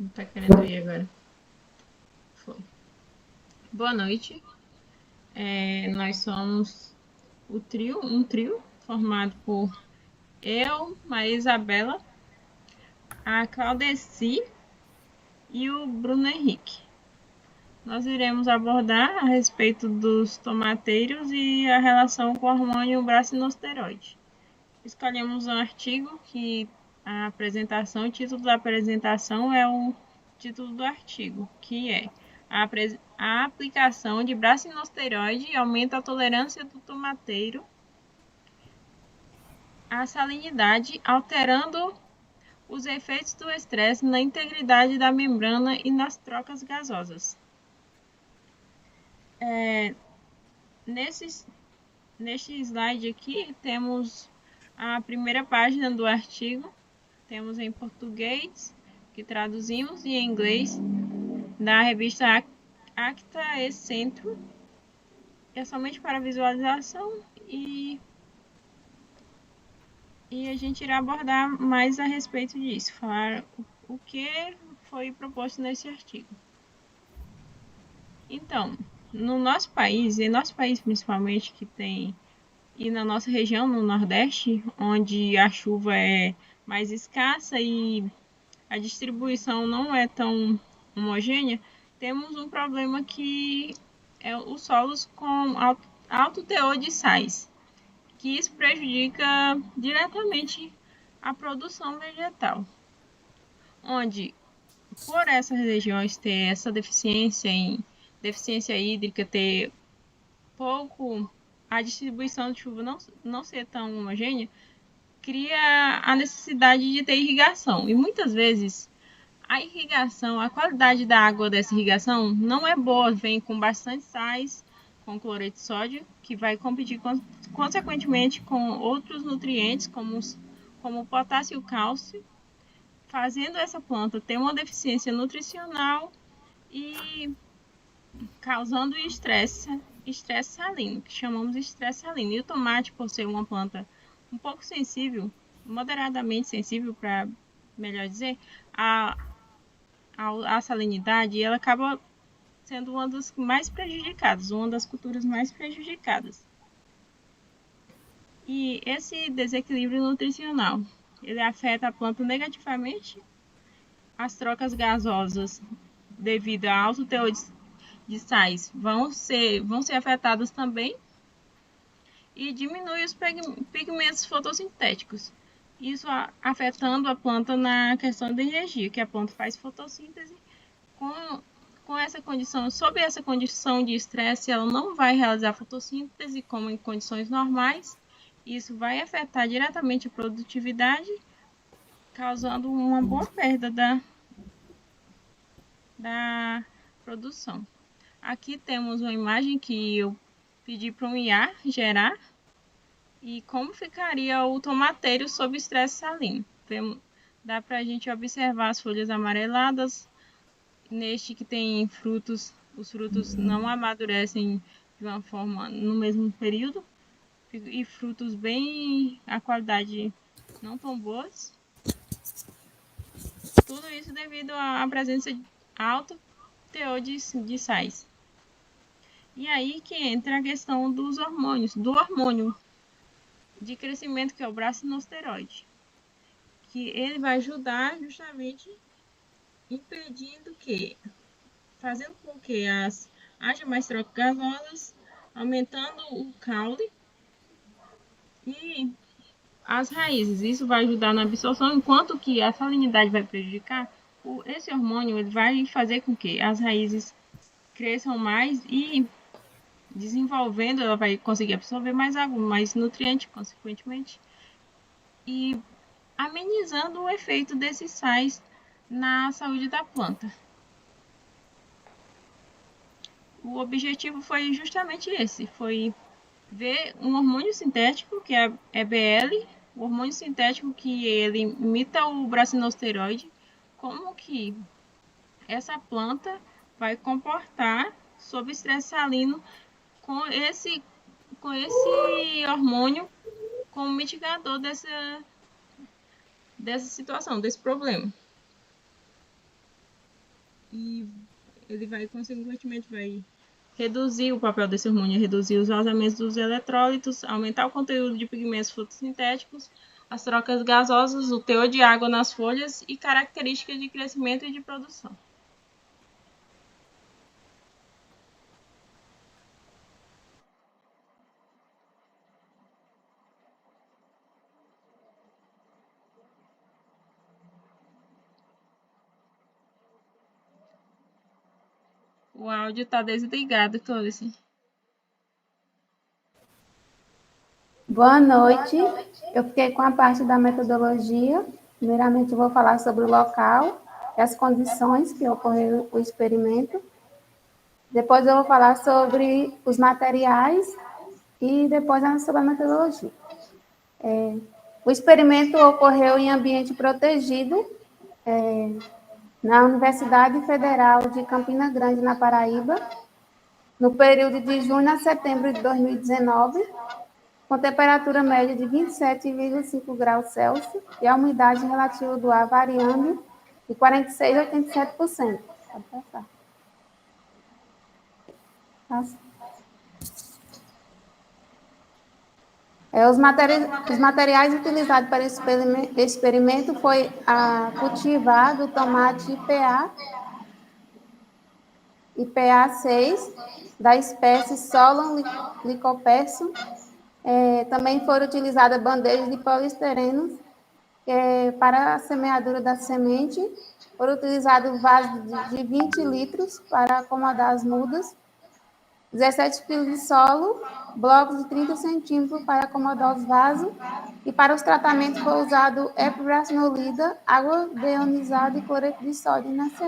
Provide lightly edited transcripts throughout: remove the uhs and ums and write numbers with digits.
Não tá querendo ir agora. Foi. Boa noite. Nós somos um trio formado por eu, Maria Isabela, a Claudeci e o Bruno Henrique. Nós iremos abordar a respeito dos tomateiros e a relação com o hormônio brasinosteroide. Escolhemos um artigo que o título da apresentação é o título do artigo, que é a aplicação de brasinosteroide aumenta a tolerância do tomateiro à salinidade, alterando os efeitos do estresse na integridade da membrana e nas trocas gasosas. Neste slide aqui temos a primeira página do artigo, temos em português, que traduzimos, e em inglês, da revista Acta e Centro. É somente para visualização e a gente irá abordar mais a respeito disso, falar o que foi proposto nesse artigo. Então, no nosso país, principalmente, que tem, e na nossa região, no Nordeste, onde a chuva é mais escassa e a distribuição não é tão homogênea, temos um problema que é os solos com alto teor de sais, que isso prejudica diretamente a produção vegetal, onde por essas regiões ter essa deficiência hídrica, ter pouco, a distribuição de chuva não ser tão homogênea, cria a necessidade de ter irrigação. E muitas vezes a qualidade da água dessa irrigação não é boa, vem com bastante sais, com cloreto de sódio, que vai competir consequentemente com outros nutrientes, como o potássio e o cálcio, fazendo essa planta ter uma deficiência nutricional e causando estresse salino, que chamamos de estresse salino. E o tomate, por ser uma planta um pouco sensível, moderadamente sensível, para melhor dizer, a salinidade, ela acaba sendo uma das mais prejudicadas, uma das culturas mais prejudicadas. E esse desequilíbrio nutricional, ele afeta a planta negativamente, as trocas gasosas, devido a alto teor de sais, vão ser afetadas também, e diminui os pigmentos fotossintéticos. Isso afetando a planta na questão da energia, que a planta faz fotossíntese. Com essa condição, sob essa condição de estresse, ela não vai realizar fotossíntese como em condições normais. Isso vai afetar diretamente a produtividade, causando uma boa perda da produção. Aqui temos uma imagem que eu pedi para um IA gerar, e como ficaria o tomateiro sob estresse salino. Dá para a gente observar as folhas amareladas. Neste que tem frutos, os frutos não amadurecem de uma forma no mesmo período, e frutos bem, a qualidade não tão boas. Tudo isso devido à presença de alto teor de sais. E aí que entra a questão dos hormônios, do hormônio de crescimento, que é o brasinosteroide, que ele vai ajudar justamente impedindo que, fazendo com que haja mais trocas gasosas, aumentando o caule e as raízes. Isso vai ajudar na absorção, enquanto que a salinidade vai prejudicar. Esse hormônio ele vai fazer com que as raízes cresçam mais e, desenvolvendo, ela vai conseguir absorver mais água, mais nutriente, consequentemente, e amenizando o efeito desses sais na saúde da planta. O objetivo foi justamente esse, foi ver um hormônio sintético, que é a EBL, o hormônio sintético que ele imita o brasinosteroide, como que essa planta vai comportar sob estresse salino com esse hormônio como mitigador dessa situação, desse problema. e ele vai, consequentemente, vai reduzir o papel desse hormônio, reduzir os vazamentos dos eletrólitos, aumentar o conteúdo de pigmentos fotossintéticos, as trocas gasosas, o teor de água nas folhas e características de crescimento e de produção. O áudio está desligado, Cláudia. Boa noite. Eu fiquei com a parte da metodologia. Primeiramente, eu vou falar sobre o local e as condições que ocorreu o experimento. Depois, eu vou falar sobre os materiais e depois sobre a metodologia. O experimento ocorreu em ambiente protegido, na Universidade Federal de Campina Grande, na Paraíba, no período de junho a setembro de 2019, com temperatura média de 27,5 graus Celsius e a umidade relativa do ar variando de 46% a 87%. Pode passar. Passa. Os materiais utilizados para esse experimento foi a cultivar do tomate IPA6, da espécie Solon lycopersicum. Também foram utilizadas bandejas de poliestireno para a semeadura da semente. Foram utilizados vasos de 20 litros para acomodar as mudas, 17 kg de solo, blocos de 30 centímetros para acomodar os vasos, e para os tratamentos foi usado epibranolida, água deionizada e cloreto de sódio na CE.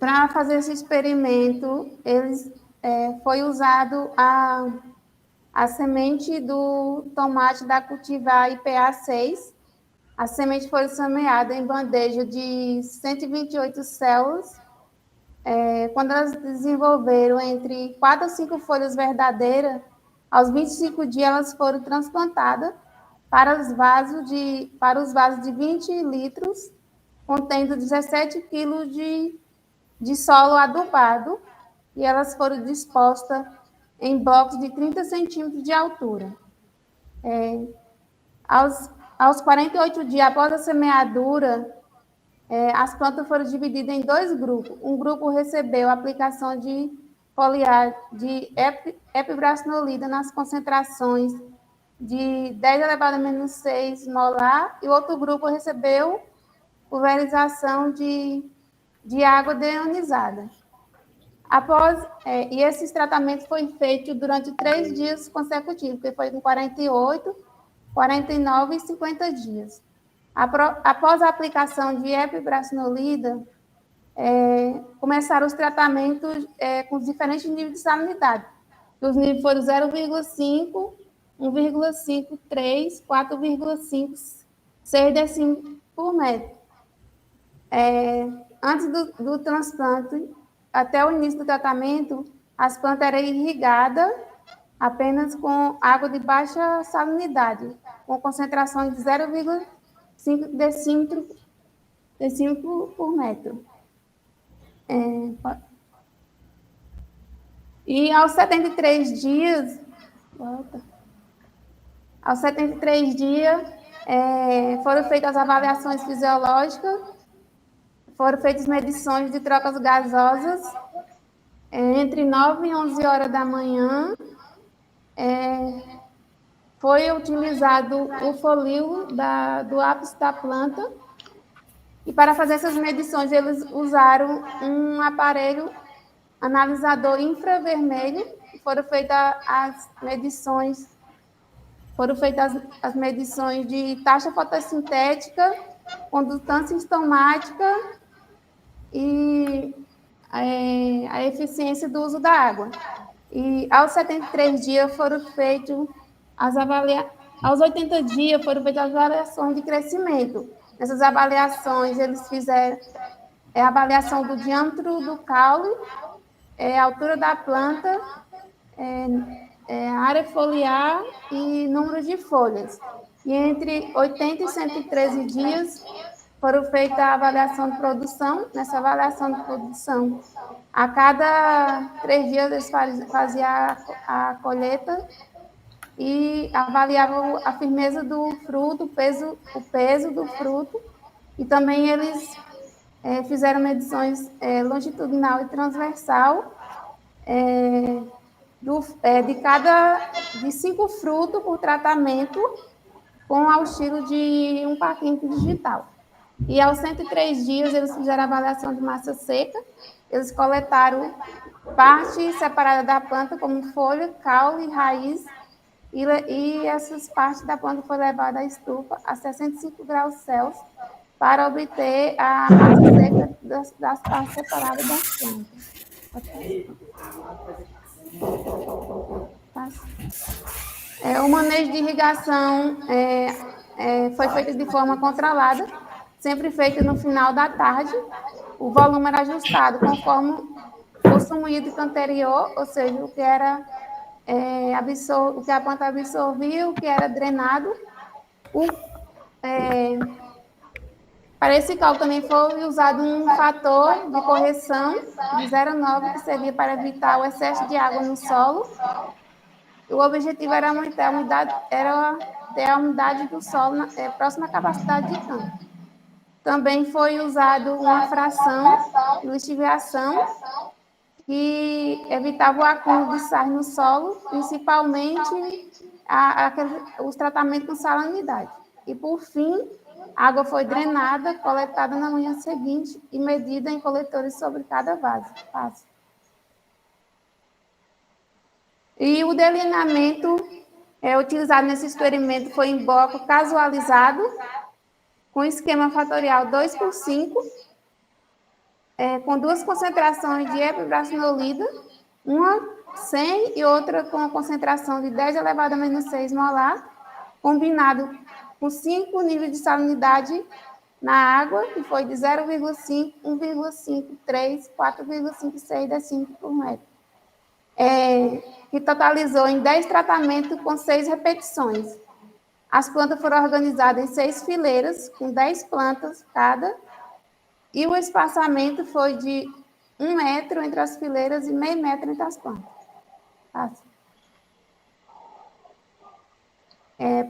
Para fazer esse experimento, foi usado a semente do tomate da cultivar IPA6. A semente foi semeada em bandeja de 128 células. Quando elas desenvolveram entre 4 a 5 folhas verdadeiras, aos 25 dias elas foram transplantadas para os vasos de 20 litros, contendo 17 quilos de solo adubado, e elas foram dispostas em blocos de 30 centímetros de altura. Aos 48 dias após a semeadura, as plantas foram divididas em 2 grupos. Um grupo recebeu a aplicação de foliar de epibranolida nas concentrações de 10 elevado a menos 6 molar, e o outro grupo recebeu pulverização de água deionizada. E esses tratamentos foram feitos durante 3 dias consecutivos, que foi com 48, 49 e 50 dias. Após a aplicação de epibranolida, começaram os tratamentos com diferentes níveis de salinidade. Os níveis foram 0,5, 1,5, 3, 4,5, 6 decímetros por metro. Antes do transplante, até o início do tratamento, as plantas eram irrigadas apenas com água de baixa salinidade, com concentração de 0,5 decímetro por metro. E aos 73 dias, foram feitas as avaliações fisiológicas, foram feitas medições de trocas gasosas entre 9 e 11 horas da manhã. Foi utilizado o folíolo do ápice da planta, e para fazer essas medições eles usaram um aparelho analisador infravermelho. Foram feitas as medições de taxa fotossintética, condutância estomática e a eficiência do uso da água. E aos 73 dias foram feitos aos 80 dias foram feitas as avaliações de crescimento. Nessas avaliações, eles fizeram é a avaliação do diâmetro do caule, a altura da planta, área foliar e número de folhas. E entre 80 e 113 dias foram feitas a avaliação de produção. Nessa avaliação de produção, a cada 3 dias eles faziam a colheita e avaliavam a firmeza do fruto, o peso do fruto, e também eles fizeram medições longitudinal e transversal de 5 frutos por tratamento com auxílio de um parquímetro digital. E aos 103 dias eles fizeram a avaliação de massa seca, eles coletaram parte separada da planta, como folha, caule, raiz, e essas partes da planta foram levadas à estufa a 65 graus Celsius para obter a massa seca das partes separadas das plantas. O manejo de irrigação foi feito de forma controlada, sempre feito no final da tarde. O volume era ajustado conforme o consumo hídrico anterior, ou seja, o que era o que a planta absorvia, o que era drenado. Para esse cálculo também foi usado um fator de correção de 0,9, que servia para evitar o excesso de água no solo. O objetivo era aumentar ter a umidade do solo próxima à capacidade de campo. Também foi usado uma fração de lixiviação que evitava o acúmulo de sais no solo, principalmente os tratamentos com salinidade. E, por fim, a água foi drenada, coletada na manhã seguinte e medida em coletores sobre cada vaso. E o delineamento utilizado nesse experimento foi em bloco casualizado, com esquema fatorial 2/5, com 2 concentrações de epibrasinolida, uma 100 e outra com a concentração de 10 elevado a menos 6 molar, combinado com 5 níveis de salinidade na água, que foi de 0,5, 1,5, 3, 4,56 decímetros por metro. Que totalizou em 10 tratamentos com 6 repetições. As plantas foram organizadas em 6 fileiras, com 10 plantas cada, e o espaçamento foi de 1 metro entre as fileiras e meio metro entre as plantas.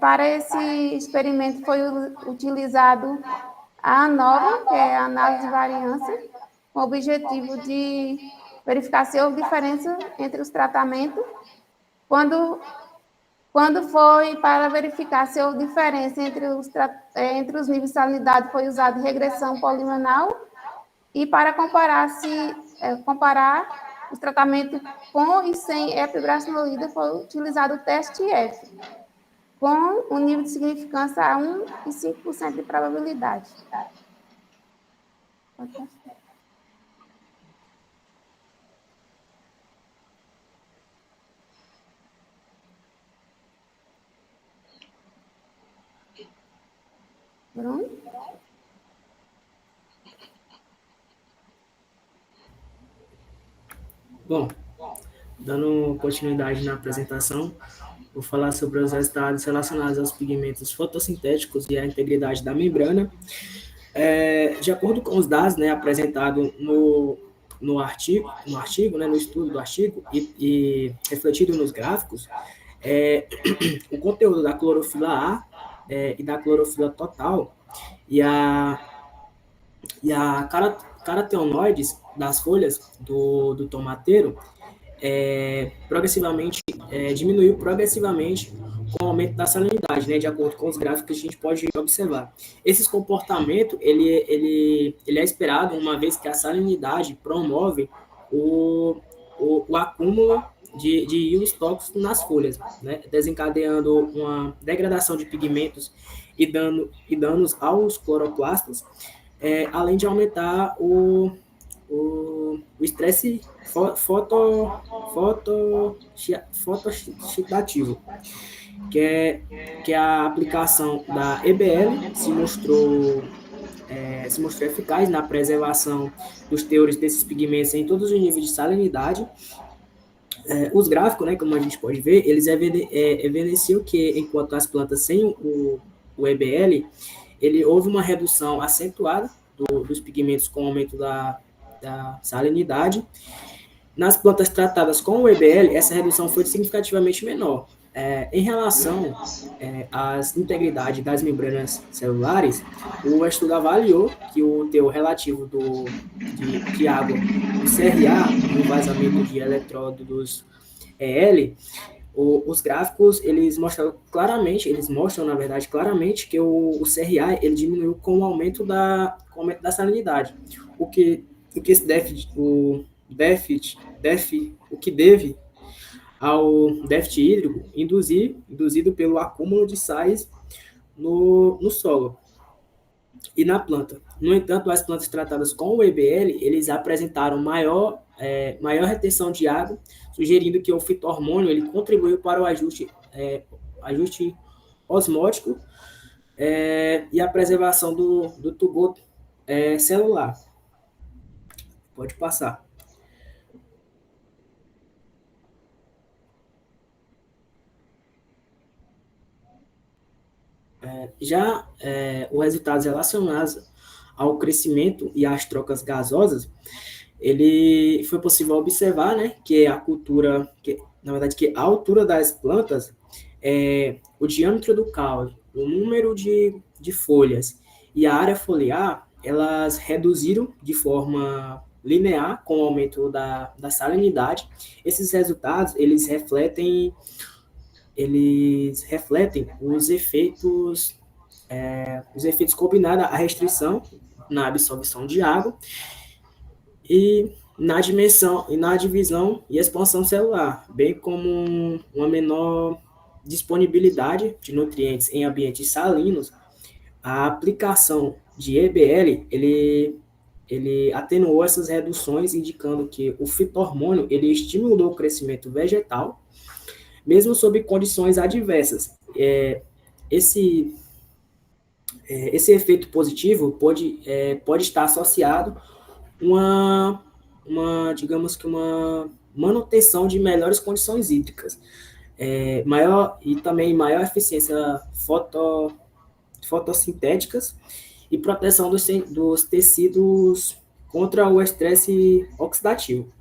Para esse experimento foi utilizado a ANOVA, que é a análise de variância, com o objetivo de verificar se houve diferença entre os tratamentos. Quando foi para verificar se houve diferença entre os níveis de salinidade, foi usada regressão polinomial, e para comparar os tratamentos com e sem epibrasinolida, foi utilizado o teste F, com o nível de significância a 1 e 5% de probabilidade. Bruno? Bom, dando continuidade na apresentação, vou falar sobre os resultados relacionados aos pigmentos fotossintéticos e à integridade da membrana. De acordo com os dados apresentados no artigo, no estudo do artigo e refletido nos gráficos, o conteúdo da clorofila A e da clorofila total e a carotenoides das folhas do tomateiro diminuiu progressivamente com o aumento da salinidade, de acordo com os gráficos que a gente pode observar. Esse comportamento ele é esperado, uma vez que a salinidade promove o acúmulo de íons tóxicos nas folhas, desencadeando uma degradação de pigmentos e danos aos cloroplastos, além de aumentar o estresse fotoxidativo, que é a aplicação da EBL se mostrou se mostrou eficaz na preservação dos teores desses pigmentos em todos os níveis de salinidade. Os gráficos, né, como a gente pode ver, eles evidenciam que enquanto as plantas sem o EBL, houve uma redução acentuada dos pigmentos com o aumento da salinidade. Nas plantas tratadas com o EBL, essa redução foi significativamente menor. Em relação às integridade das membranas celulares, o estudo avaliou que o teor relativo de água, o CRA, no vazamento de eletródodos EL, os gráficos, eles mostram, na verdade, claramente que o CRA ele diminuiu com o aumento da salinidade, o que esse deve ao déficit hídrico induzido pelo acúmulo de sais no solo e na planta. No entanto, as plantas tratadas com o EBL, eles apresentaram maior retenção de água, sugerindo que o fitohormônio ele contribuiu para o ajuste osmótico e a preservação do tubo celular. Pode passar. Os resultados relacionados ao crescimento e às trocas gasosas, ele foi possível observar, né, que a altura das plantas, o diâmetro do caule, o número de folhas e a área foliar, elas reduziram de forma linear com o aumento da salinidade. Esses resultados, eles refletem os efeitos combinados à restrição na absorção de água e na divisão e expansão celular, bem como uma menor disponibilidade de nutrientes em ambientes salinos. A aplicação de EBL, ele atenuou essas reduções, indicando que o fitohormônio ele estimulou o crescimento vegetal, mesmo sob condições adversas. Esse efeito positivo pode estar associado digamos que uma manutenção de melhores condições hídricas, maior eficiência fotossintéticas e proteção dos tecidos contra o estresse oxidativo.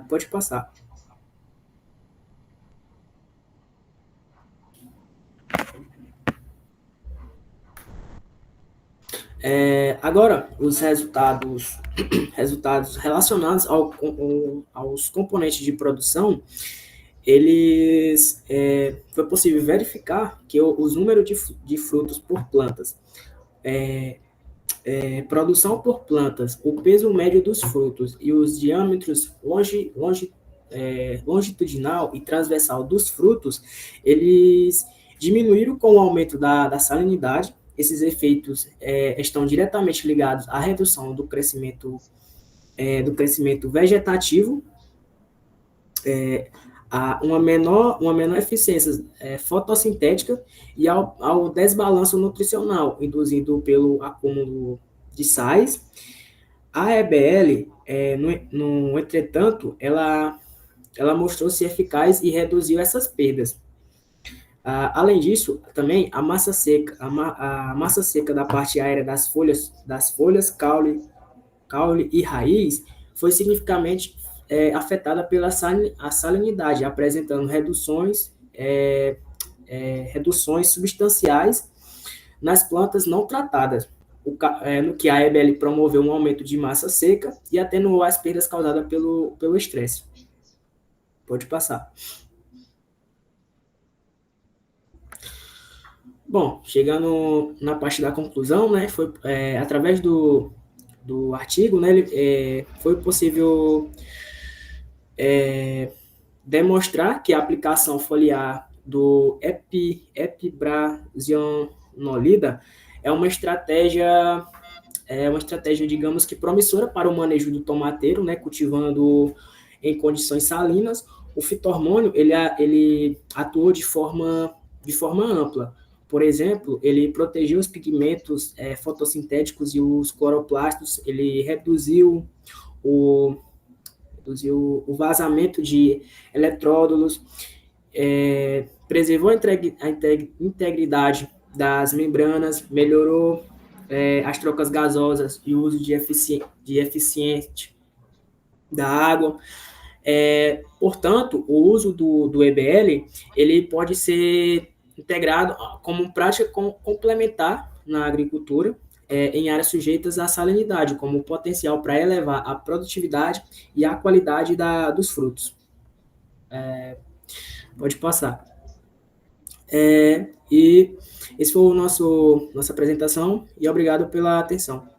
Pode passar. Agora, os resultados relacionados aos componentes de produção, foi possível verificar que os números de frutos por plantas, produção por plantas, o peso médio dos frutos e os diâmetros longitudinal e transversal dos frutos, eles diminuíram com o aumento da salinidade. Esses efeitos estão diretamente ligados à redução do crescimento vegetativo, a uma menor eficiência fotossintética e ao desbalanço nutricional, induzido pelo acúmulo de sais. A EBL, no entretanto, ela mostrou-se eficaz e reduziu essas perdas. Além disso, também a massa seca da parte aérea das folhas, caule e raiz foi significativamente afetada pela salinidade, apresentando reduções substanciais nas plantas não tratadas, no que a EBL promoveu um aumento de massa seca e atenuou as perdas causadas pelo estresse. Pode passar. Bom, chegando na parte da conclusão, né, foi através do artigo, né, foi possível demonstrar que a aplicação foliar do epibrazionolida é uma estratégia, digamos que promissora para o manejo do tomateiro, né, cultivando em condições salinas. O fitohormônio ele atuou de forma ampla, por exemplo, ele protegeu os pigmentos fotossintéticos e os cloroplastos, ele o, reduziu o vazamento de eletródulos, preservou a integridade das membranas, melhorou as trocas gasosas e o uso de eficiente da água. Portanto, o uso do EBL ele pode ser integrado como prática complementar na agricultura, em áreas sujeitas à salinidade, como potencial para elevar a produtividade e a qualidade dos frutos. Pode passar. E esse foi nossa apresentação, e obrigado pela atenção.